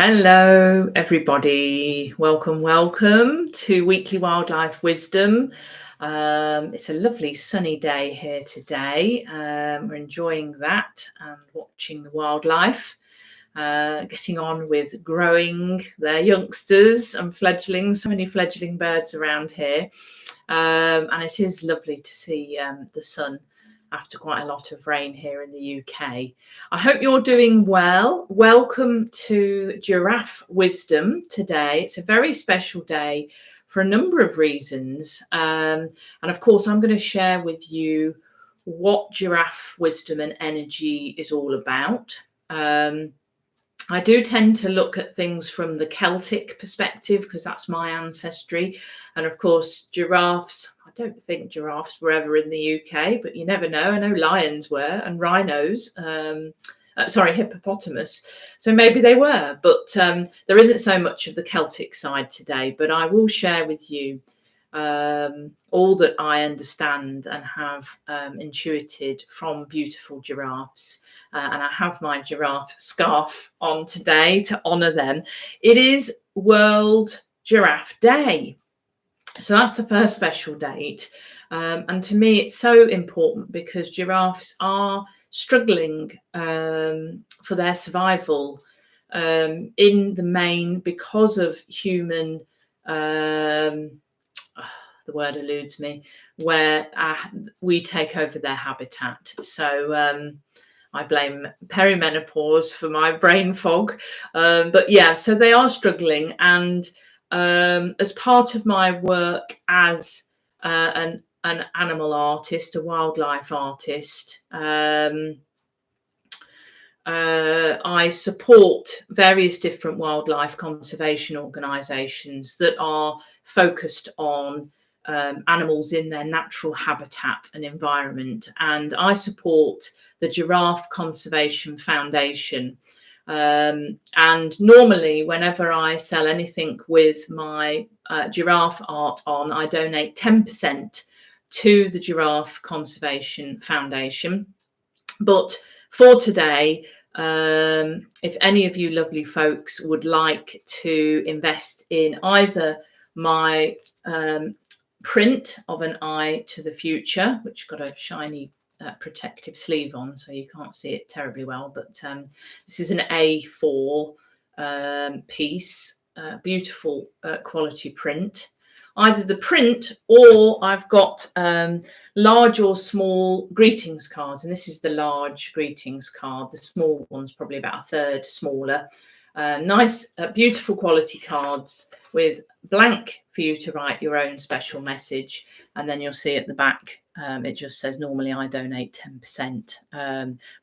Hello, everybody. Welcome to Weekly Wildlife Wisdom. It's a lovely sunny day here today. We're enjoying that and watching the wildlife, getting on with growing their youngsters and fledglings. So many fledgling birds around here. And it is lovely to see the sun after quite a lot of rain here in the UK. I hope you're doing well. Welcome to Giraffe Wisdom today. It's a very special day for a number of reasons. And of course, I'm going to share with you what giraffe wisdom and energy is all about. I do tend to look at things from the Celtic perspective because that's my ancestry. And of course, giraffes, I don't think giraffes were ever in the UK, but you never know. I know lions were and rhinos, hippopotamus. So maybe they were, but there isn't so much of the Celtic side today. But I will share with you all that I understand and have intuited from beautiful giraffes. And I have my giraffe scarf on today to honour them. It is World Giraffe Day. So that's the first special date. And to me, it's so important because giraffes are struggling for their survival in the main because of human the word eludes me, where we take over their habitat. So I blame perimenopause for my brain fog. But yeah, so they are struggling. And as part of my work as an animal artist, a wildlife artist, I support various different wildlife conservation organisations that are focused on animals in their natural habitat and environment. And I support the Giraffe Conservation Foundation. And normally, whenever I sell anything with my giraffe art on, I donate 10% to the Giraffe Conservation Foundation. But for today, if any of you lovely folks would like to invest in either my print of an eye to the future, which got a shiny protective sleeve on, so you can't see it terribly well, but this is an A4 piece, beautiful quality print. Either the print or I've got large or small greetings cards, and this is the large greetings card. The small one's probably about a third smaller. Nice, beautiful quality cards with blank for you to write your own special message. And then you'll see at the back, it just says normally I donate 10%,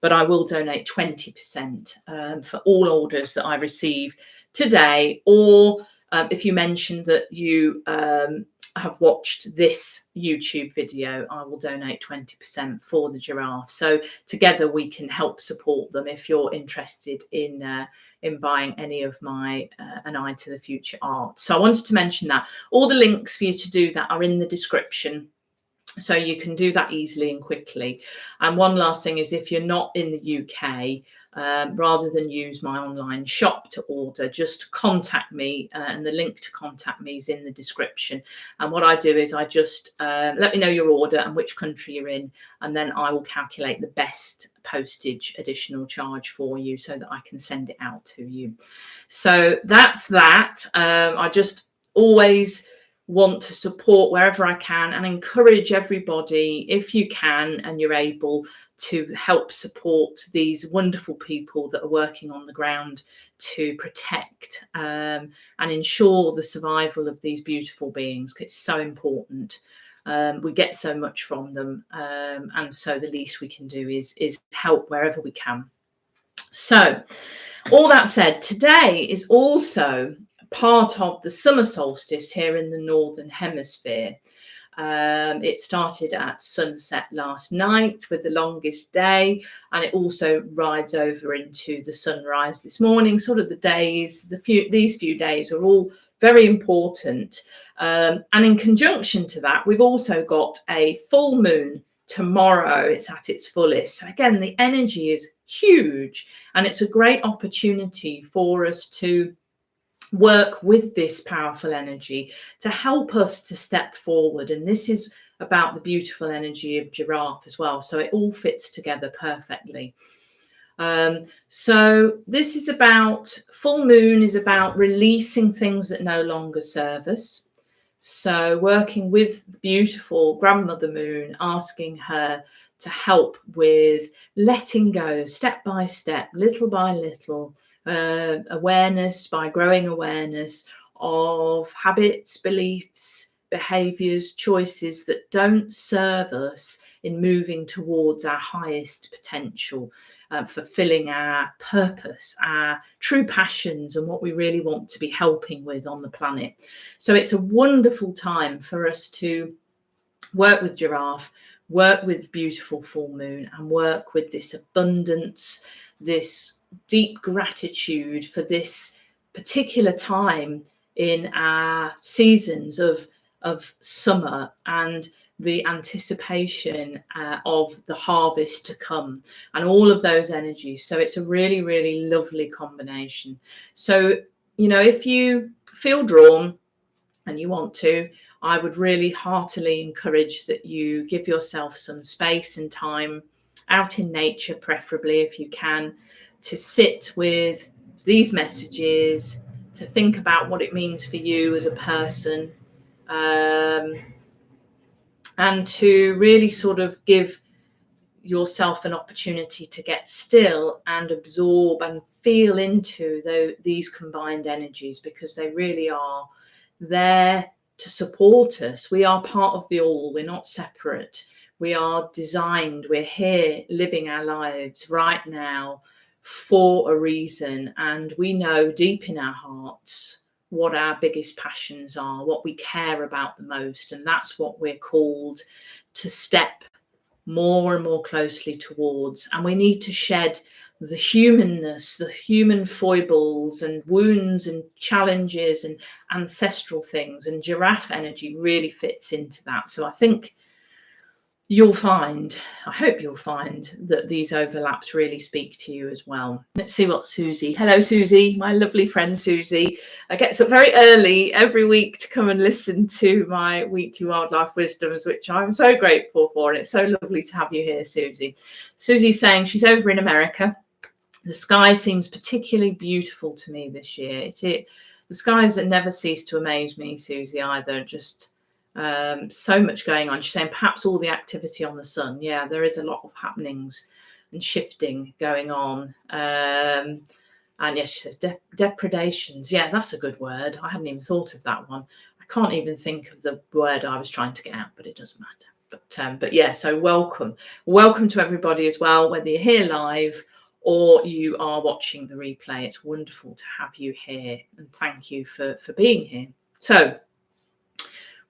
but I will donate 20% for all orders that I receive today, or if you mention that you have watched this YouTube video, I will donate 20% for the giraffe. So together we can help support them if you're interested in buying any of my An Eye to the Future art. So I wanted to mention that. All the links for you to do that are in the description, so you can do that easily and quickly. And one last thing is, if you're not in the UK, rather than use my online shop to order, just contact me, and the link to contact me is in the description. And what I do is I just let me know your order and which country you're in, and then I will calculate the best postage additional charge for you so that I can send it out to you. So that's that. I just always want to support wherever I can and encourage everybody, if you can and you're able, to help support these wonderful people that are working on the ground to protect and ensure the survival of these beautiful beings. It's so important. We get so much from them, and so the least we can do is help wherever we can. So all that said, today is also part of the summer solstice here in the Northern Hemisphere. It started at sunset last night with the longest day, and it also rides over into the sunrise this morning. Sort of the days, these few days are all very important. And in conjunction to that, we've also got a full moon tomorrow. It's at its fullest. So again, the energy is huge. And it's a great opportunity for us to work with this powerful energy to help us to step forward. And this is about the beautiful energy of giraffe as well. So it all fits together perfectly. So this is about, full moon is about releasing things that no longer serve us. So working with the beautiful grandmother moon, asking her to help with letting go step by step, little by little, awareness, by growing awareness of habits, beliefs, behaviors, choices that don't serve us in moving towards our highest potential, fulfilling our purpose, our true passions, and what we really want to be helping with on the planet. So it's a wonderful time for us to work with giraffe, work with beautiful full moon, and work with this abundance, this deep gratitude for this particular time in our seasons of summer and the anticipation of the harvest to come, and all of those energies. So it's a really, really lovely combination. So, you know, if you feel drawn and you want to, I would really heartily encourage that you give yourself some space and time out in nature, preferably if you can, to sit with these messages, to think about what it means for you as a person, and to really sort of give yourself an opportunity to get still and absorb and feel into these combined energies, because they really are there to support us. We are part of the all. We're not separate. We are designed. We're here living our lives right now for a reason. And we know deep in our hearts what our biggest passions are, what we care about the most. And that's what we're called to step more and more closely towards. And we need to shed the humanness, the human foibles and wounds and challenges and ancestral things. And giraffe energy really fits into that. So I think you'll find, I hope you'll find, that these overlaps really speak to you as well. Let's see what Susie, hello Susie, my lovely friend Susie, gets up very early every week to come and listen to my weekly wildlife wisdoms, which I'm so grateful for, and it's so lovely to have you here, Susie. Susie's saying she's over in America. The sky seems particularly beautiful to me this year. The skies that never cease to amaze me, Susie, either. Just so much going on. She's saying perhaps all the activity on the sun. Yeah, there is a lot of happenings and shifting going on. And yes, she says depredations. Yeah, that's a good word. I hadn't even thought of that one. I can't even think of the word I was trying to get out, but it doesn't matter. But yeah, so welcome to everybody as well, whether you're here live or you are watching the replay. It's wonderful to have you here, and thank you for being here. So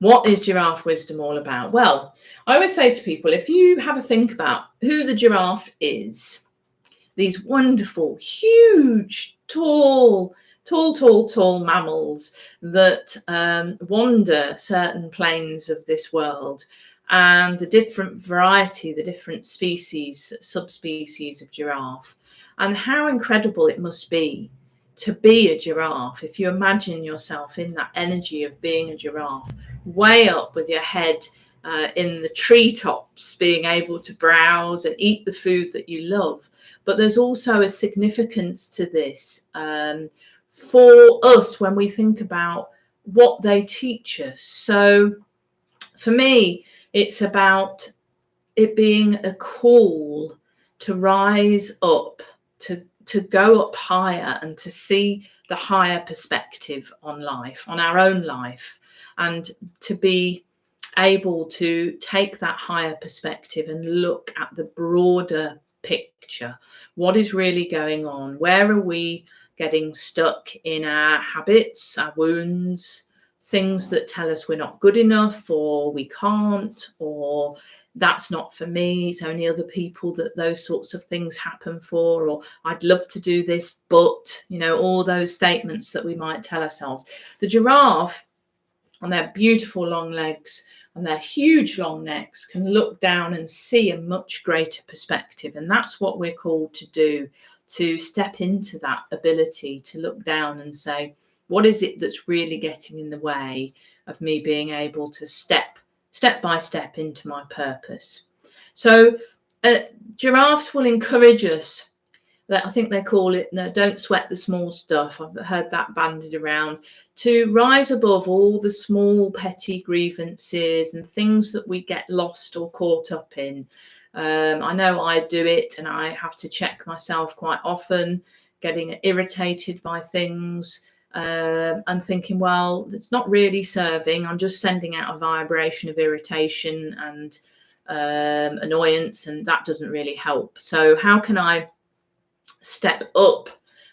what is giraffe wisdom all about? Well, I always say to people, if you have a think about who the giraffe is, these wonderful, huge, tall mammals that wander certain plains of this world, and the different variety, the different species, subspecies of giraffe, and how incredible it must be to be a giraffe. If you imagine yourself in that energy of being a giraffe, way up with your head in the treetops, being able to browse and eat the food that you love. But there's also a significance to this for us when we think about what they teach us. So for me, it's about it being a call to rise up, to go up higher, and to see the higher perspective on life, on our own life, and to be able to take that higher perspective and look at the broader picture. What is really going on? Where are we getting stuck in our habits, our wounds, things that tell us we're not good enough, or we can't, or that's not for me, it's only other people that those sorts of things happen for, or I'd love to do this, but, you know, all those statements that we might tell ourselves. The giraffe, on their beautiful long legs, and their huge long necks can look down and see a much greater perspective. And that's what we're called to do, to step into that ability to look down and say, what is it that's really getting in the way of me being able to step by step into my purpose? So giraffes will encourage us, that I think they call it, no, don't sweat the small stuff. I've heard that bandied around, to rise above all the small petty grievances and things that we get lost or caught up in. I know I do it, and I have to check myself quite often, getting irritated by things and thinking, well, it's not really serving. I'm just sending out a vibration of irritation and annoyance, and that doesn't really help. So how can I step up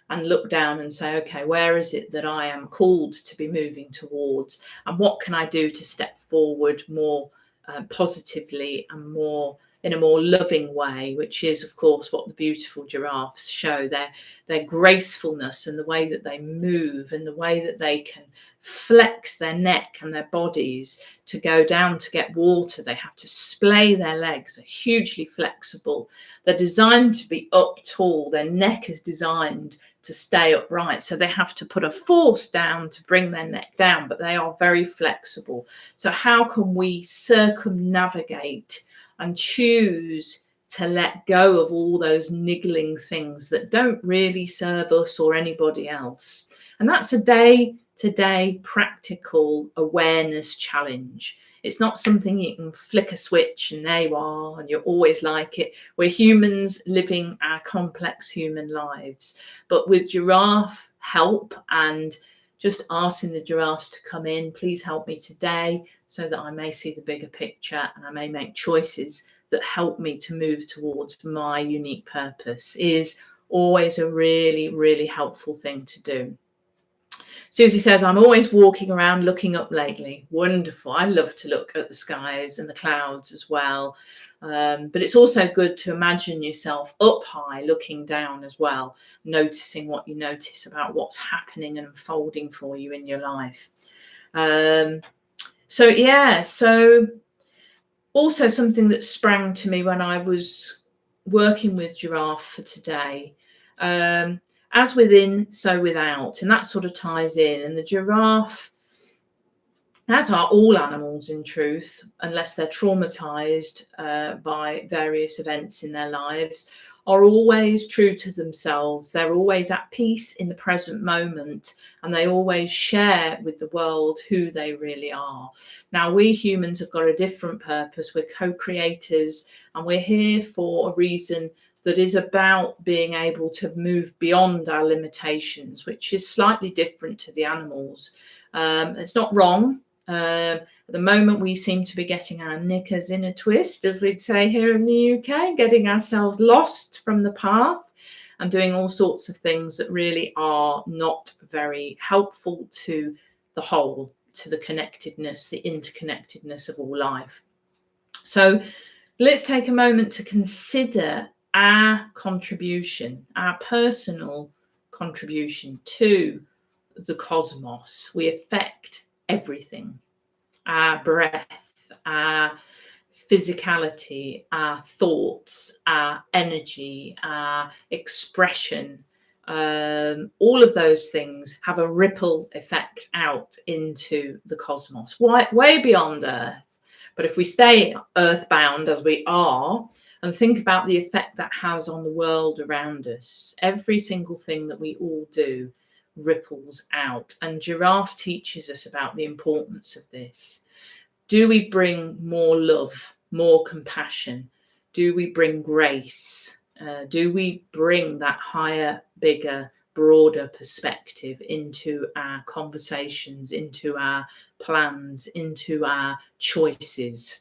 and look down and say, okay, where is it that I am called to be moving towards, and what can I do to step forward more positively and more in a more loving way, which is of course what the beautiful giraffes show, their gracefulness and the way that they move and the way that they can flex their neck and their bodies to go down to get water. They have to splay their legs, they're hugely flexible, they're designed to be up tall, their neck is designed to stay upright, so they have to put a force down to bring their neck down, but they are very flexible. So how can we circumnavigate and choose to let go of all those niggling things that don't really serve us or anybody else? And that's a day-to-day practical awareness challenge. It's not something you can flick a switch and there you are and you're always like it. We're humans living our complex human lives, but with giraffe help and just asking the giraffes to come in, please help me today, so that I may see the bigger picture and I may make choices that help me to move towards my unique purpose, is always a really, really helpful thing to do. Susie says, I'm always walking around looking up lately. Wonderful. I love to look at the skies and the clouds as well. But it's also good to imagine yourself up high looking down as well, noticing what you notice about what's happening and unfolding for you in your life. So yeah, so also something that sprang to me when I was working with Giraffe for today, as within, so without, and that sort of ties in. And the giraffe, as are all animals in truth, unless they're traumatized by various events in their lives, are always true to themselves. They're always at peace in the present moment, and they always share with the world who they really are. Now, we humans have got a different purpose. We're co-creators, and we're here for a reason that is about being able to move beyond our limitations, which is slightly different to the animals. It's not wrong. At the moment, we seem to be getting our knickers in a twist, as we'd say here in the UK, getting ourselves lost from the path and doing all sorts of things that really are not very helpful to the whole, to the connectedness, the interconnectedness of all life. So let's take a moment to consider our contribution, our personal contribution to the cosmos. We affect everything: our breath, our physicality, our thoughts, our energy, our expression. All of those things have a ripple effect out into the cosmos, way beyond Earth. But if we stay earthbound as we are and think about the effect that has on the world around us, every single thing that we all do ripples out. And Giraffe teaches us about the importance of this. Do we bring more love, more compassion? Do we bring grace? Do we bring that higher, bigger, broader perspective into our conversations, into our plans, into our choices?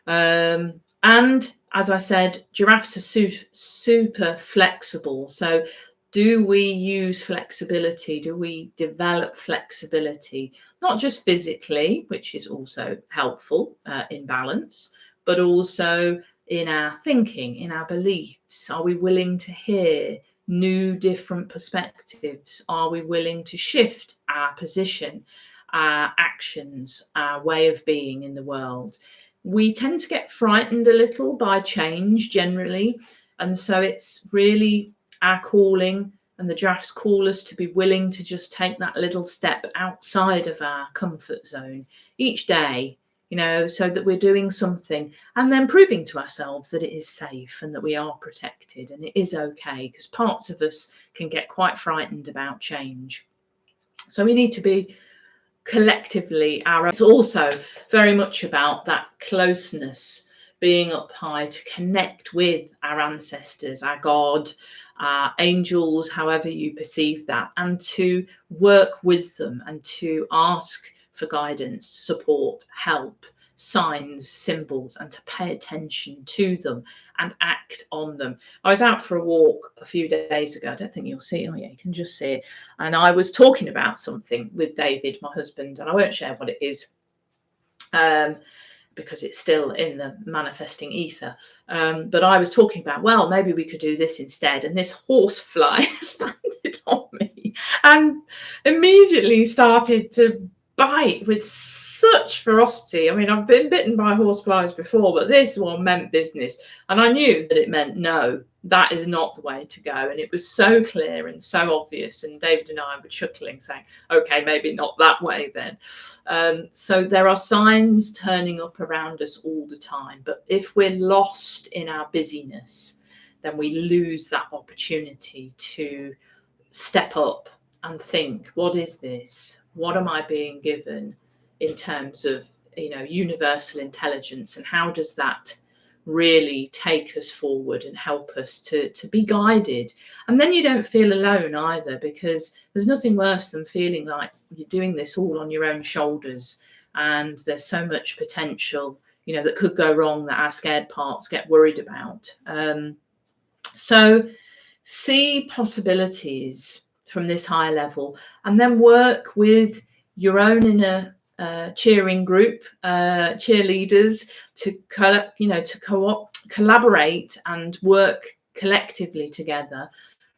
And as I said, giraffes are super flexible. So do we use flexibility? Do we develop flexibility? Not just physically, which is also helpful in balance, but also in our thinking, in our beliefs. Are we willing to hear new, different perspectives? Are we willing to shift our position? our actions, our way of being in the world. We tend to get frightened a little by change generally. And so it's really our calling, and the giraffes call us to be willing to just take that little step outside of our comfort zone each day, so that we're doing something and then proving to ourselves that it is safe and that we are protected and it is okay, because parts of us can get quite frightened about change. So we need to be collectively our own. It's also very much about that closeness, being up high, to connect with our ancestors, our God, our angels, however you perceive that, and to work with them and to ask for guidance, support, help, signs, symbols, and to pay attention to them and act on them. I was out for a walk a few days ago. I don't think you'll see it. Oh yeah, you can just see it. And I was talking about something with David, my husband, and I won't share what it is, because it's still in the manifesting ether. But I was talking about, well, maybe we could do this instead. And this horsefly landed on me and immediately started to bite with such ferocity. I mean, I've been bitten by horseflies before, but this one meant business. And I knew that it meant no, that is not the way to go. And it was so clear and so obvious. And David and I were chuckling, saying, okay, maybe not that way then. So there are signs turning up around us all the time. But if we're lost in our busyness, then we lose that opportunity to step up and think, what is this? What am I being given in terms of, universal intelligence? And how does that really take us forward and help us to be guided? And then you don't feel alone either, because there's nothing worse than feeling like you're doing this all on your own shoulders, and there's so much potential, that could go wrong, that our scared parts get worried about. So see possibilities from this higher level, and then work with your own inner cheering group, cheerleaders, to collaborate and work collectively together,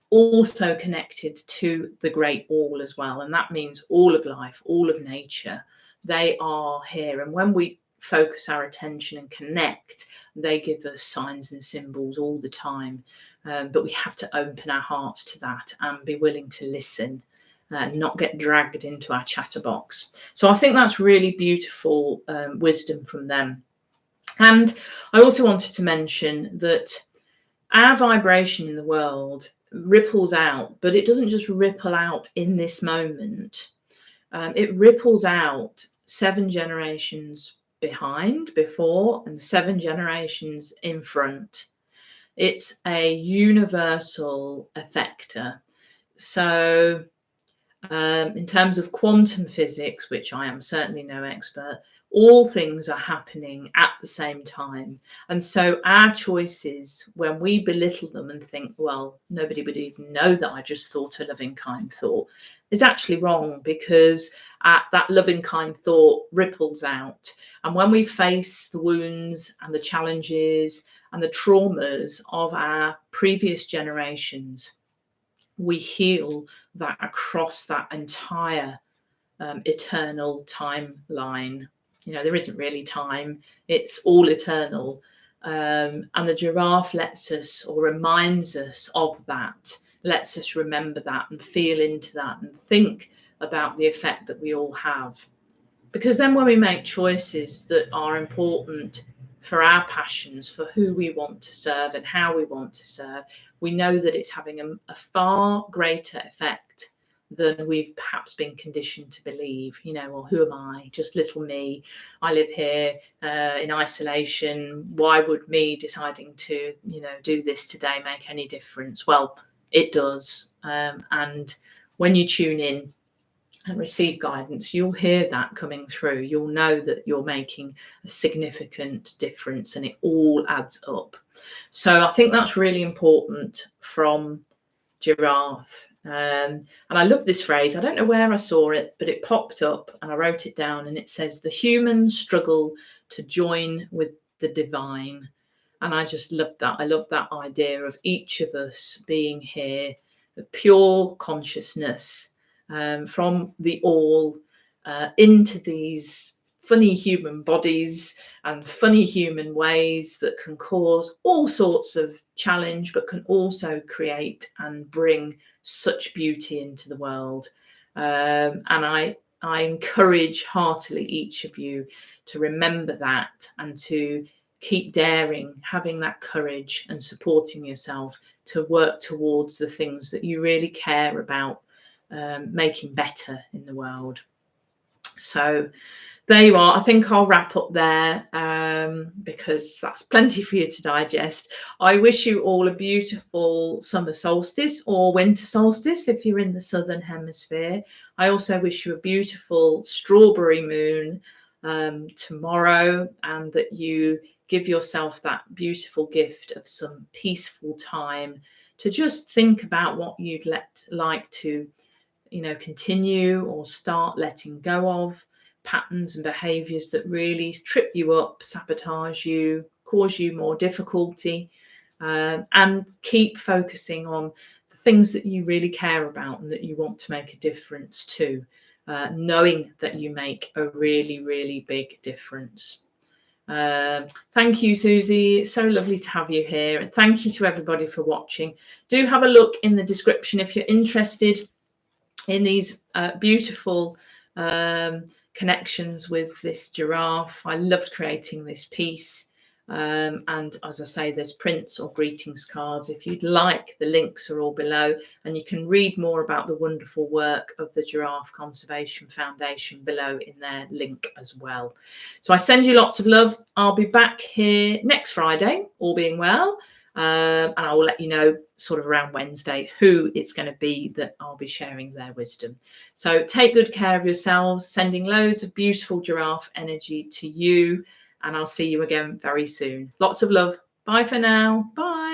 also connected to the great all as well. And that means all of life, all of nature. They are here, and when we focus our attention and connect, they give us signs and symbols all the time. But we have to open our hearts to that and be willing to listen, not get dragged into our chatterbox. So I think that's really beautiful wisdom from them. And I also wanted to mention that our vibration in the world ripples out, but it doesn't just ripple out in this moment. It ripples out 7 generations before, and 7 generations in front. It's a universal effector. So in terms of quantum physics, which I am certainly no expert, all things are happening at the same time. And so our choices, when we belittle them and think, well, nobody would even know that I just thought a loving, kind thought, is actually wrong, because that loving, kind thought ripples out. And when we face the wounds and the challenges and the traumas of our previous generations, we heal that across that entire eternal timeline. There isn't really time, it's all eternal. And the giraffe lets us, or reminds us of that, lets us remember that and feel into that and think about the effect that we all have. Because then when we make choices that are important for our passions, for who we want to serve and how we want to serve, we know that it's having a far greater effect than we've perhaps been conditioned to believe. Well, who am I? Just little me. I live here in isolation. Why would me deciding to, do this today make any difference? Well, it does. And when you tune in and receive guidance, you'll hear that coming through. You'll know that you're making a significant difference, and it all adds up. So I think that's really important from giraffe. And I love this phrase. I don't know where I saw it, but it popped up and I wrote it down, and it says, the human struggle to join with the divine. And I just love that. I love that idea of each of us being here, the pure consciousness from the all, into these funny human bodies and funny human ways that can cause all sorts of challenge, but can also create and bring such beauty into the world. And I encourage heartily each of you to remember that and to keep daring, having that courage and supporting yourself to work towards the things that you really care about, making better in the world. So there you are. I think I'll wrap up there, because that's plenty for you to digest. I wish you all a beautiful summer solstice or winter solstice if you're in the southern hemisphere. I also wish you a beautiful strawberry moon tomorrow, and that you give yourself that beautiful gift of some peaceful time to just think about what you'd like to, continue or start letting go of, patterns and behaviors that really trip you up, sabotage you, cause you more difficulty, and keep focusing on the things that you really care about and that you want to make a difference to, knowing that you make a really, really big difference. Thank you, Susie. It's so lovely to have you here. And thank you to everybody for watching. Do have a look in the description if you're interested in these beautiful connections with this giraffe. I loved creating this piece. And as I say, there's prints or greetings cards. If you'd like, the links are all below, and you can read more about the wonderful work of the Giraffe Conservation Foundation below in their link as well. So I send you lots of love. I'll be back here next Friday, all being well. And I will let you know sort of around Wednesday who it's going to be that I'll be sharing their wisdom. So take good care of yourselves, sending loads of beautiful giraffe energy to you, and I'll see you again very soon. Lots of love. Bye for now. Bye.